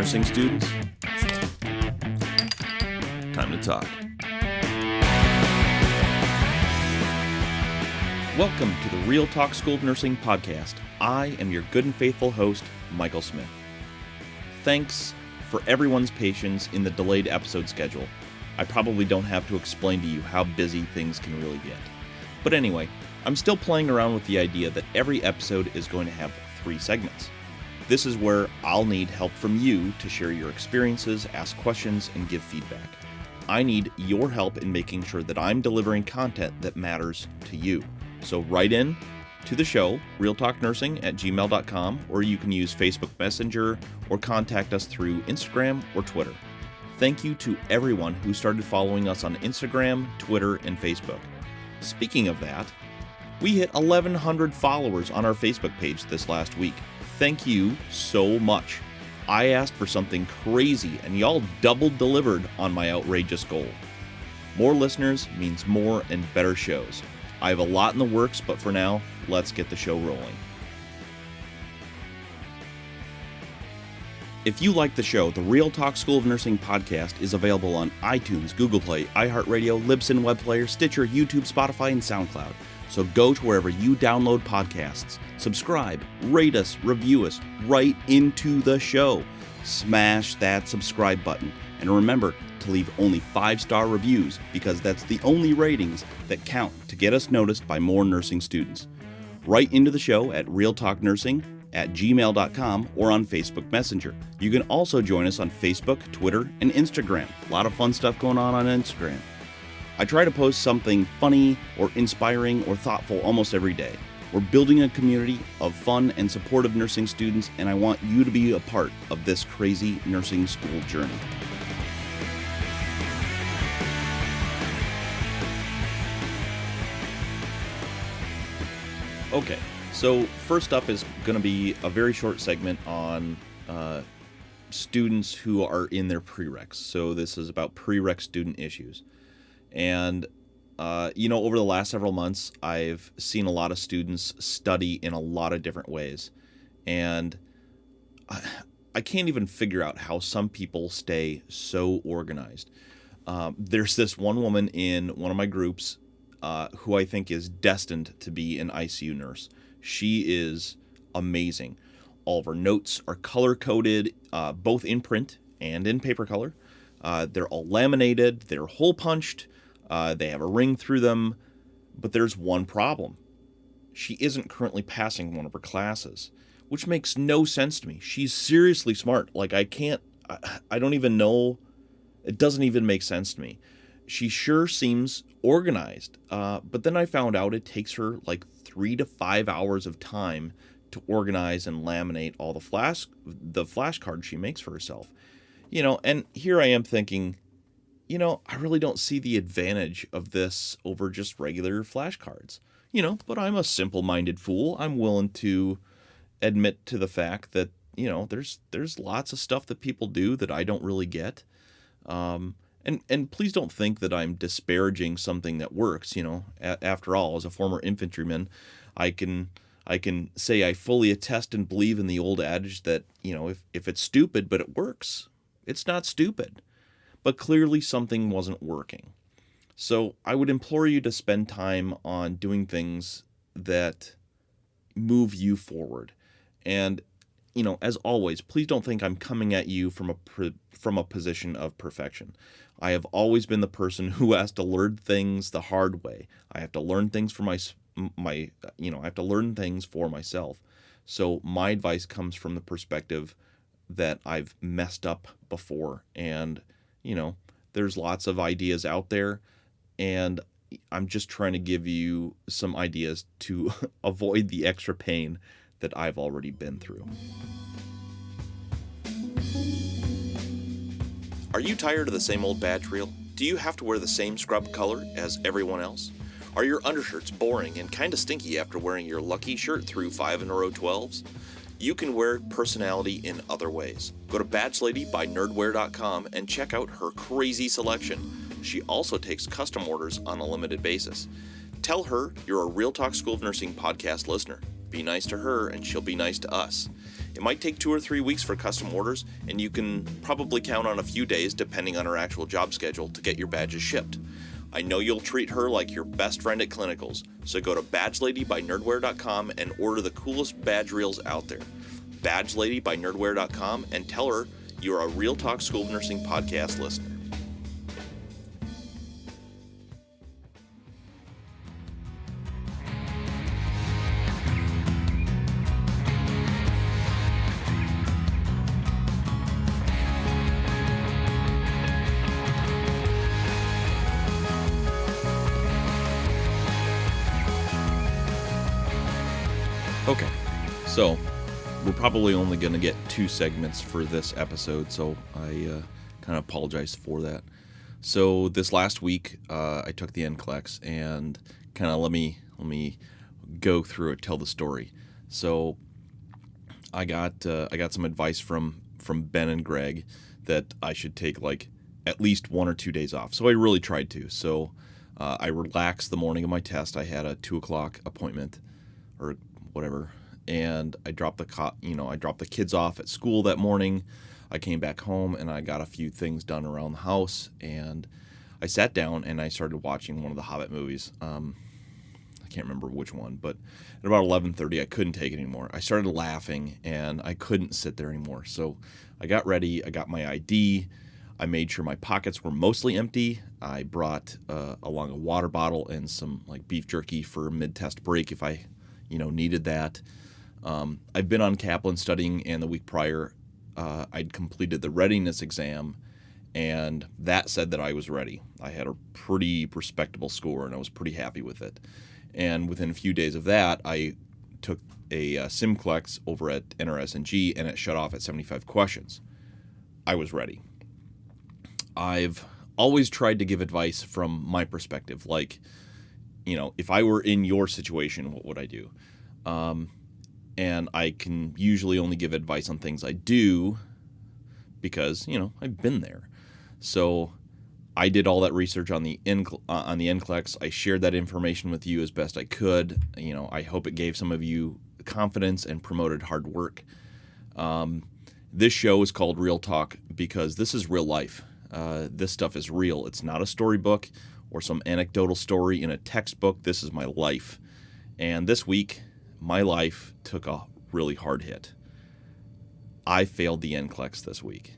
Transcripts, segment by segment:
Nursing students, time to talk. Welcome to the Real Talk School of Nursing podcast. I am your good and faithful host, Michael Smith. Thanks for everyone's patience in the delayed episode schedule. I probably don't have to explain to you how busy things can really get. But anyway, I'm still playing around with the idea that every episode is going to have 3 segments. This is where I'll need help from you to share your experiences, ask questions, and give feedback. I need your help in making sure that I'm delivering content that matters to you. So write in to the show, realtalknursing@gmail.com, or you can use Facebook Messenger or contact us through Instagram or Twitter. Thank you to everyone who started following us on Instagram, Twitter, and Facebook. Speaking of that, we hit 1,100 followers on our Facebook page this last week. Thank you so much. I asked for something crazy, and y'all double delivered on my outrageous goal. More listeners means more and better shows. I have a lot in the works, but for now, let's get the show rolling. If you like the show, the Real Talk School of Nursing podcast is available on iTunes, Google Play, iHeartRadio, Libsyn Web Player, Stitcher, YouTube, Spotify, and SoundCloud. So go to wherever you download podcasts, subscribe, rate us, review us, right into the show. Smash that subscribe button. And remember to leave only 5-star reviews, because that's the only ratings that count to get us noticed by more nursing students. Write into the show at realtalknursing@gmail.com or on Facebook Messenger. You can also join us on Facebook, Twitter, and Instagram. A lot of fun stuff going on Instagram. I try to post something funny or inspiring or thoughtful almost every day. We're building a community of fun and supportive nursing students, and I want you to be a part of this crazy nursing school journey. Okay, so first up is going to be a very short segment on students who are in their prereqs. So this is about prereq student issues. And, over the last several months, I've seen a lot of students study in a lot of different ways. And I can't even figure out how some people stay so organized. There's this one woman in one of my groups who I think is destined to be an ICU nurse. She is amazing. All of her notes are color-coded, both in print and in paper color. They're all laminated, they're hole-punched, they have a ring through them, but there's one problem. She isn't currently passing one of her classes, which makes no sense to me. She's seriously smart. Like, I don't even know, it doesn't even make sense to me. She sure seems organized, but then I found out it takes her like 3 to 5 hours of time to organize and laminate all the flashcards she makes for herself. And here I am thinking, I really don't see the advantage of this over just regular flashcards. But I'm a simple-minded fool. I'm willing to admit to the fact that, there's lots of stuff that people do that I don't really get. And please don't think that I'm disparaging something that works. After all, as a former infantryman, I can say I fully attest and believe in the old adage that, if it's stupid but it works, it's not stupid. But clearly something wasn't working. So I would implore you to spend time on doing things that move you forward. And, as always, please don't think I'm coming at you from a position of perfection. I have always been the person who has to learn things the hard way. I have to learn things for I have to learn things for myself. So my advice comes from the perspective that I've messed up before, and there's lots of ideas out there, and I'm just trying to give you some ideas to avoid the extra pain that I've already been through. Are you tired of the same old badge reel? Do you have to wear the same scrub color as everyone else? Are your undershirts boring and kinda stinky after wearing your lucky shirt through 5-in-a-row 12s? You can wear personality in other ways. Go to badgelady.nerdwear.com and check out her crazy selection. She also takes custom orders on a limited basis. Tell her you're a Real Talk School of Nursing podcast listener. Be nice to her, and she'll be nice to us. It might take 2 or 3 weeks for custom orders, and you can probably count on a few days, depending on her actual job schedule, to get your badges shipped. I know you'll treat her like your best friend at clinicals, so go to badgeladybynerdwear.com and order the coolest badge reels out there. badgeladybynerdwear.com, and tell her you're a Real Talk School of Nursing podcast listener. Okay, so we're probably only going to get 2 segments for this episode, so I kind of apologize for that. So this last week, I took the NCLEX, and kind of let me go through it, tell the story. So I got some advice from Ben and Greg that I should take like at least 1 or 2 days off. So I really tried to. So I relaxed the morning of my test. I had a 2:00 appointment, or whatever, and I dropped the kids off at school that morning. I came back home and I got a few things done around the house, and I sat down and I started watching one of the Hobbit movies. I can't remember which one, but at about 11:30 I couldn't take it anymore. I started laughing and I couldn't sit there anymore. So I got ready, I got my ID, I made sure my pockets were mostly empty. I brought along a water bottle and some like beef jerky for mid-test break if I needed that. I've been on Kaplan studying, and the week prior, I'd completed the readiness exam, and that said that I was ready. I had a pretty respectable score, and I was pretty happy with it. And within a few days of that, I took a SimCLEX over at NRS&G, and it shut off at 75 questions. I was ready. I've always tried to give advice from my perspective, like, if I were in your situation, what would I do? And I can usually only give advice on things I do because, I've been there. So I did all that research on the NCLEX. I shared that information with you as best I could. I hope it gave some of you confidence and promoted hard work. This show is called Real Talk because this is real life. This stuff is real. It's not a storybook or some anecdotal story in a textbook. This is my life. And this week, my life took a really hard hit. I failed the NCLEX this week.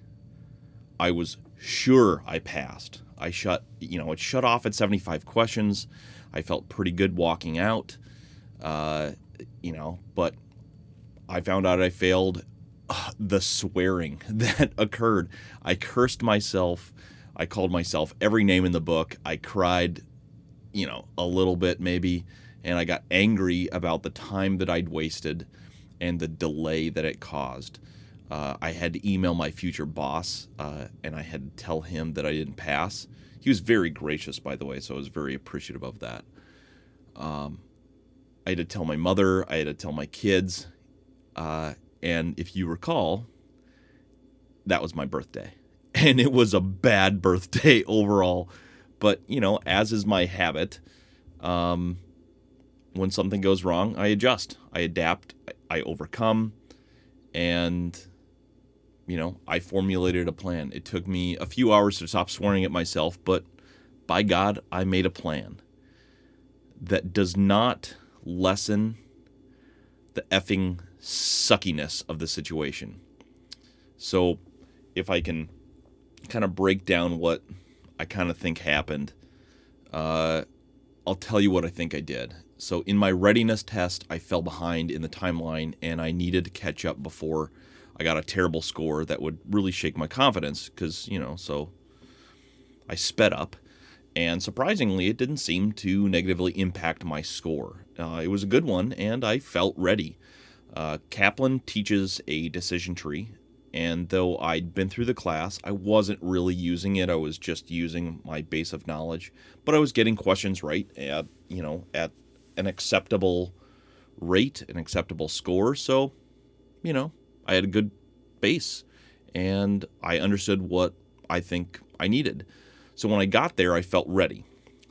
I was sure I passed. It shut off at 75 questions. I felt pretty good walking out, but I found out I failed. The swearing that occurred. I cursed myself. I called myself every name in the book. I cried, a little bit maybe, and I got angry about the time that I'd wasted and the delay that it caused. I had to email my future boss, and I had to tell him that I didn't pass. He was very gracious, by the way, so I was very appreciative of that. I had to tell my mother. I had to tell my kids. And if you recall, that was my birthday. And it was a bad birthday overall. But, as is my habit, when something goes wrong, I adjust. I adapt. I overcome. And, I formulated a plan. It took me a few hours to stop swearing at myself, but by God, I made a plan that does not lessen the effing suckiness of the situation. So if I can kind of break down what I kind of think happened, I'll tell you what I think I did. So in my readiness test, I fell behind in the timeline, and I needed to catch up before I got a terrible score that would really shake my confidence because, so I sped up, and surprisingly, it didn't seem to negatively impact my score. It was a good one, and I felt ready. Kaplan teaches a decision tree, and though I'd been through the class, I wasn't really using it. I was just using my base of knowledge, but I was getting questions right at an acceptable rate, an acceptable score. So, I had a good base, and I understood what I think I needed. So when I got there, I felt ready.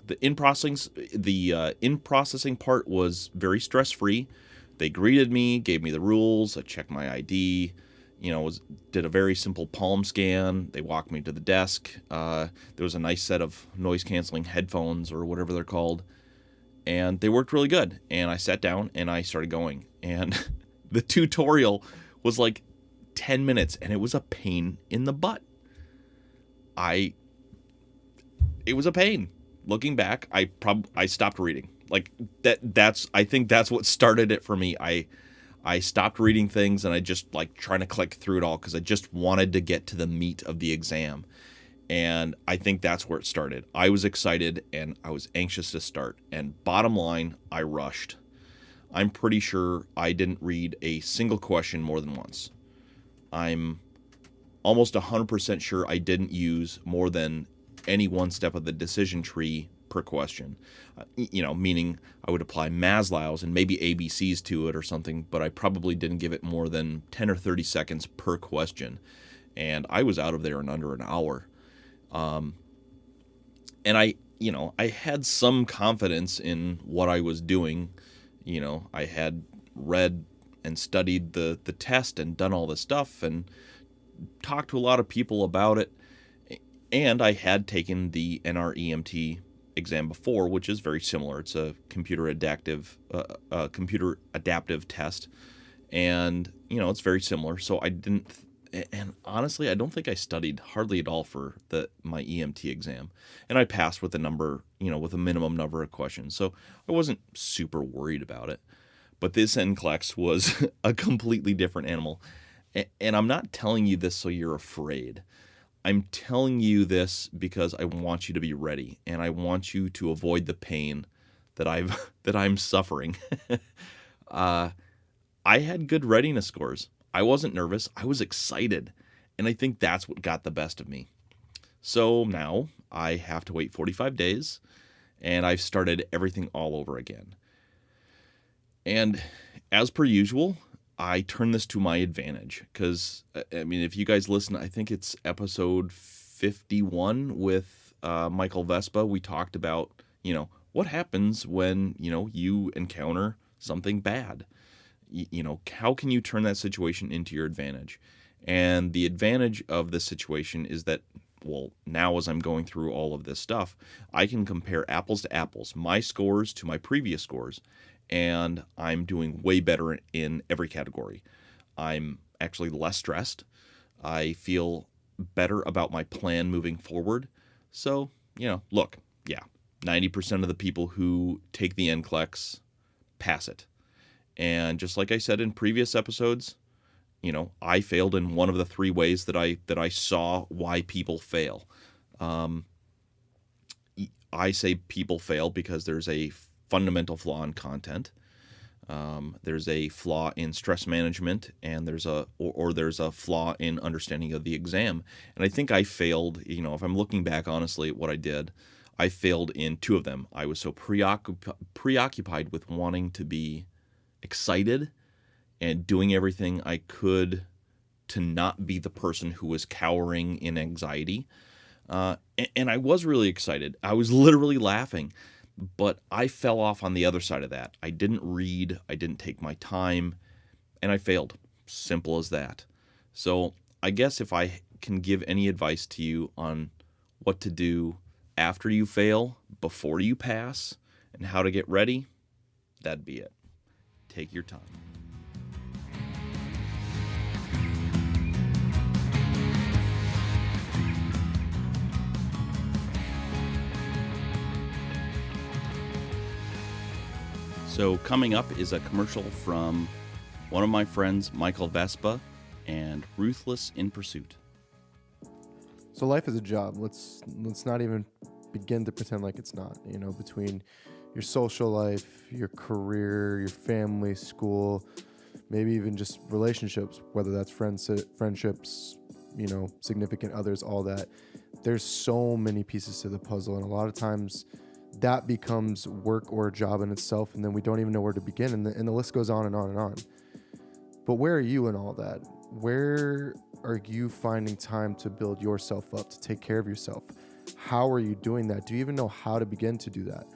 The in-processing part was very stress-free. They greeted me, gave me the rules. I checked my ID, did a very simple palm scan. They walked me to the desk. There was a nice set of noise canceling headphones or whatever they're called. And they worked really good. And I sat down and I started going. And the tutorial was like 10 minutes and it was a pain in the butt. It was a pain. Looking back, I stopped reading. Like I think that's what started it for me. I stopped reading things and I just like trying to click through it all because I just wanted to get to the meat of the exam. And I think that's where it started. I was excited and I was anxious to start. And bottom line, I rushed. I'm pretty sure I didn't read a single question more than once. I'm almost 100% sure I didn't use more than any one step of the decision tree per question. Meaning I would apply Maslow's and maybe ABCs to it or something, but I probably didn't give it more than 10 or 30 seconds per question. And I was out of there in under an hour. And I had some confidence in what I was doing. I had read and studied the test and done all this stuff and talked to a lot of people about it. And I had taken the NREMT exam before, which is very similar. It's a computer adaptive test. And, it's very similar. So I didn't, and honestly, I don't think I studied hardly at all for my EMT exam. And I passed with a number, with a minimum number of questions. So I wasn't super worried about it. But this NCLEX was a completely different animal. And I'm not telling you this so you're afraid. I'm telling you this because I want you to be ready, and I want you to avoid the pain that I'm suffering. I had good readiness scores. I wasn't nervous. I was excited, and I think that's what got the best of me. So now I have to wait 45 days, and I've started everything all over again. And as per usual, I turn this to my advantage because, if you guys listen, I think it's episode 51 with Michael Vespa. We talked about, what happens when, you encounter something bad. How can you turn that situation into your advantage? And the advantage of this situation is that, well, now as I'm going through all of this stuff, I can compare apples to apples, my scores to my previous scores. And I'm doing way better in every category. I'm actually less stressed. I feel better about my plan moving forward. So, 90% of the people who take the NCLEX pass it. And just like I said in previous episodes, I failed in one of the three ways that I saw why people fail. I say people fail because there's a fundamental flaw in content. There's a flaw in stress management, and there's a flaw in understanding of the exam. And I think I failed, if I'm looking back honestly at what I did, I failed in two of them. I was so preoccupied with wanting to be excited and doing everything I could to not be the person who was cowering in anxiety. And I was really excited. I was literally laughing. But I fell off on the other side of that. I didn't read, I didn't take my time, and I failed. Simple as that. So I guess if I can give any advice to you on what to do after you fail, before you pass, and how to get ready, that'd be it. Take your time. So coming up is a commercial from one of my friends, Michael Vespa, and Ruthless in Pursuit. So life is a job. Let's not even begin to pretend like it's not. Between your social life, your career, your family, school, maybe even just relationships, whether that's friendships, significant others, all that. There's so many pieces to the puzzle, and a lot of times that becomes work or a job in itself, and then we don't even know where to begin, and the list goes on and on and on. But where are you in all that? Where are you finding time to build yourself up, to take care of yourself? How are you doing that? Do you even know how to begin to do that?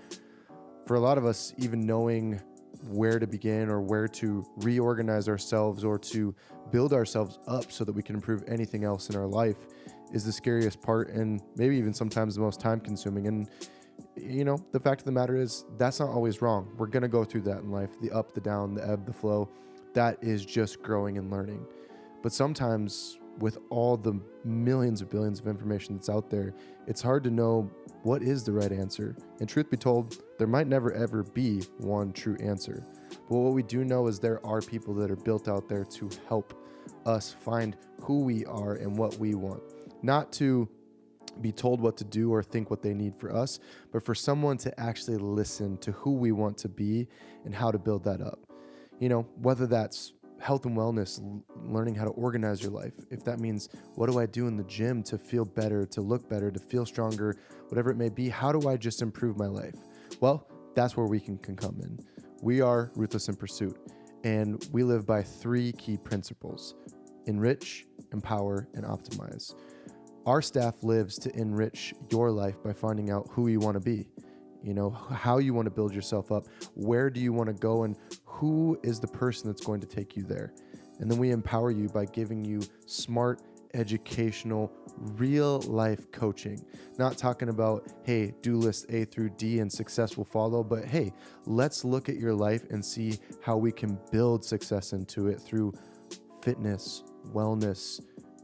For a lot of us, even knowing where to begin or where to reorganize ourselves or to build ourselves up so that we can improve anything else in our life is the scariest part, and maybe even sometimes the most time consuming. And the fact of the matter is that's not always wrong. We're going to go through that in life, the up, the down, the ebb, the flow. That is just growing and learning. But sometimes with all the millions of billions of information that's out there, it's hard to know what is the right answer. And truth be told, there might never ever be one true answer. But what we do know is there are people that are built out there to help us find who we are and what we want. Not to be told what to do or think what they need for us, but for someone to actually listen to who we want to be and how to build that up. Whether that's health and wellness, learning how to organize your life. If that means, what do I do in the gym to feel better, to look better, to feel stronger, whatever it may be, how do I just improve my life? Well, that's where we can come in. We are Ruthless in Pursuit, and we live by 3 key principles: enrich, empower, and optimize. Our staff lives to enrich your life by finding out who you want to be, how you want to build yourself up, where do you want to go, and who is the person that's going to take you there. And then we empower you by giving you smart, educational, real life coaching. Not talking about, hey, do list A through D and success will follow, but hey, let's look at your life and see how we can build success into it through fitness, wellness,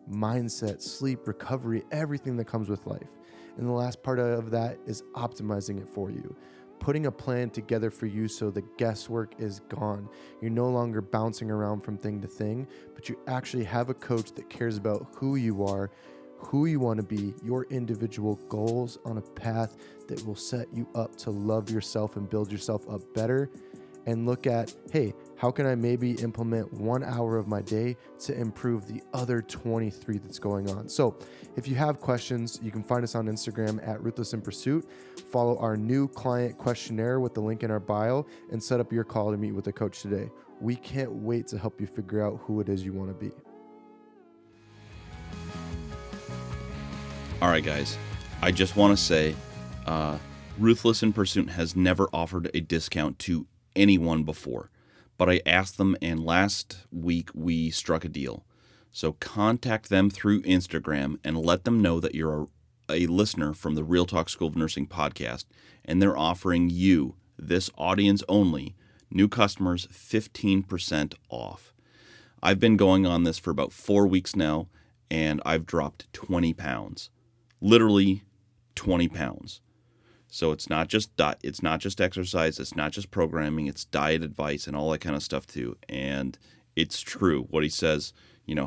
mindset, sleep, recovery, everything that comes with life. And the last part of that is optimizing it for you, putting a plan together for you so the guesswork is gone. You're no longer bouncing around from thing to thing, but you actually have a coach that cares about who you are, who you want to be, your individual goals on a path that will set you up to love yourself and build yourself up better. And look at, hey, how can I maybe implement 1 hour of my day to improve the other 23 that's going on? So if you have questions, you can find us on Instagram at Ruthless in Pursuit. Follow our new client questionnaire with the link in our bio and set up your call to meet with a coach today. We can't wait to help you figure out who it is you want to be. All right, guys. I just want to say, Ruthless in Pursuit has never offered a discount to anyone before, but I asked them, and last week we struck a deal. So contact them through Instagram and let them know that you're a listener from the Real Talk School of Nursing podcast, and they're offering you, this audience only, new customers, 15% off. I've been going on this for about 4 weeks now, and I've dropped 20 pounds. Literally 20 pounds. So it's not just exercise, it's not just programming, it's diet advice and all that kind of stuff too. And it's true what he says,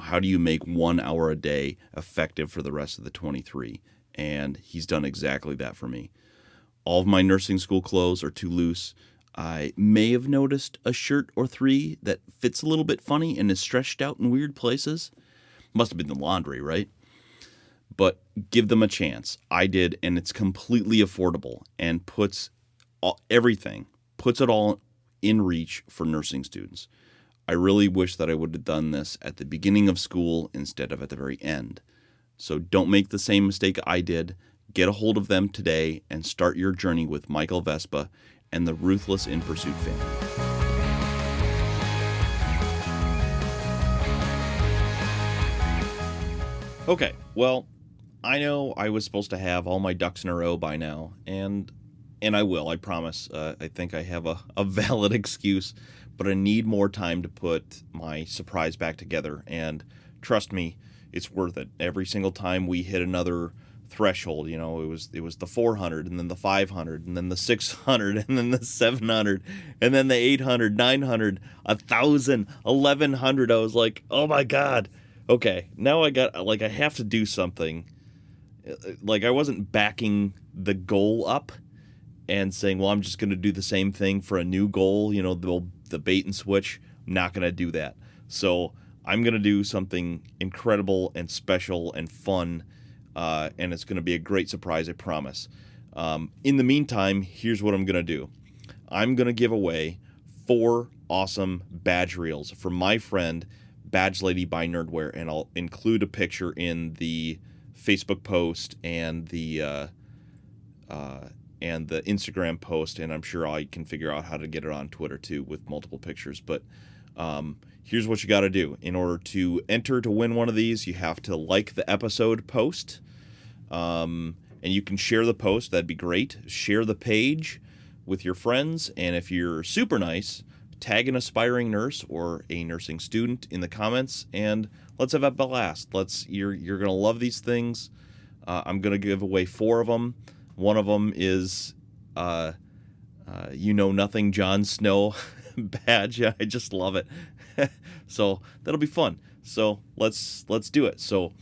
how do you make 1 hour a day effective for the rest of the 23? And he's done exactly that for me. All of my nursing school clothes are too loose. I may have noticed a shirt or 3 that fits a little bit funny and is stretched out in weird places. Must have been the laundry, right? But give them a chance. I did, and it's completely affordable and puts it all in reach for nursing students. I really wish that I would have done this at the beginning of school instead of at the very end. So don't make the same mistake I did. Get a hold of them today and start your journey with Michael Vespa and the Ruthless in Pursuit family. Okay, well, I know I was supposed to have all my ducks in a row by now, and I will, I promise. I think I have a valid excuse, but I need more time to put my surprise back together, and trust me, it's worth it. Every single time we hit another threshold, it was the 400, and then the 500, and then the 600, and then the 700, and then the 800, 900, 1,000, 1,100. I was like, oh my God. Okay, now I have to do something. I wasn't backing the goal up and saying, well, I'm just going to do the same thing for a new goal, the bait and switch. I'm not going to do that. So I'm going to do something incredible and special and fun, and it's going to be a great surprise, I promise. In the meantime, here's what I'm going to do. I'm going to give away 4 awesome badge reels from my friend, Badge Lady by Nerdware, and I'll include a picture in the Facebook post and the and the Instagram post, and I'm sure I can figure out how to get it on Twitter too with multiple pictures. But here's what you got to do. In order to enter to win one of these, you have to like the episode post, and you can share the post. That'd be great. Share the page with your friends, and if you're super nice, tag an aspiring nurse or a nursing student in the comments, and let's have a blast. You're gonna love these things. I'm gonna give away 4 of them. One of them is You Know Nothing Jon Snow badge. I just love it. So that'll be fun. So let's do it. So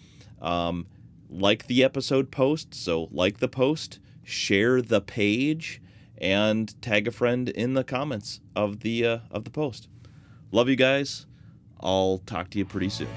like the episode post. So like the post, share the page, and tag a friend in the comments of the post. Love you guys. I'll talk to you pretty soon.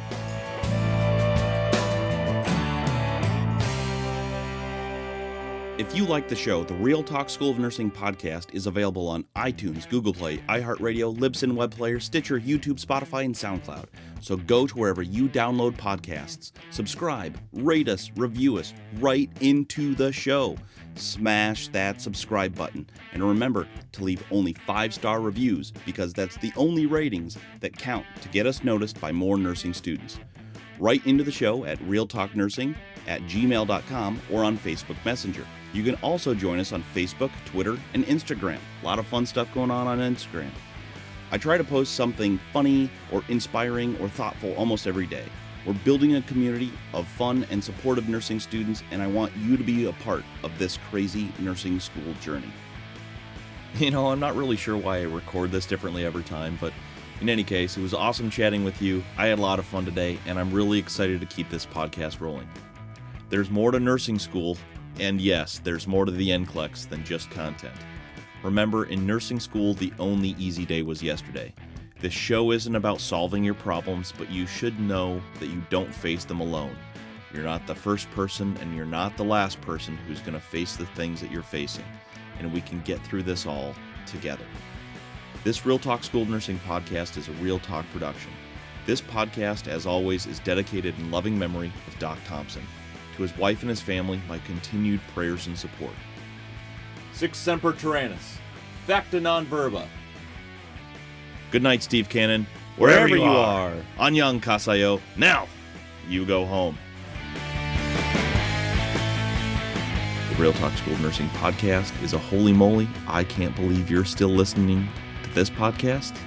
If you like the show, the Real Talk School of Nursing podcast is available on iTunes, Google Play, iHeartRadio, Libsyn Web Player, Stitcher, YouTube, Spotify, and SoundCloud. So go to wherever you download podcasts. Subscribe, rate us, review us, right into the show. Smash that subscribe button. And remember to leave only 5-star reviews, because that's the only ratings that count to get us noticed by more nursing students. Write into the show at realtalknursing@gmail.com or on Facebook Messenger. You can also join us on Facebook, Twitter, and Instagram. A lot of fun stuff going on Instagram. I try to post something funny or inspiring or thoughtful almost every day. We're building a community of fun and supportive nursing students, and I want you to be a part of this crazy nursing school journey. You know, I'm not really sure why I record this differently every time, but in any case, it was awesome chatting with you. I had a lot of fun today, and I'm really excited to keep this podcast rolling. There's more to nursing school, and yes, there's more to the NCLEX than just content. Remember, in nursing school, the only easy day was yesterday. This show isn't about solving your problems, but you should know that you don't face them alone. You're not the first person, and you're not the last person who's going to face the things that you're facing, and we can get through this all together. This Real Talk School of Nursing podcast is a Real Talk production. This podcast, as always, is dedicated in loving memory of Doc Thompson. To his wife and his family, my continued prayers and support. Sic Semper Tyrannis. Facta non verba. Good night, Steve Cannon. Wherever you are. Annyeong kasayo. Now, you go home. The Real Talk School of Nursing podcast is a holy moly, I can't believe you're still listening to this podcast.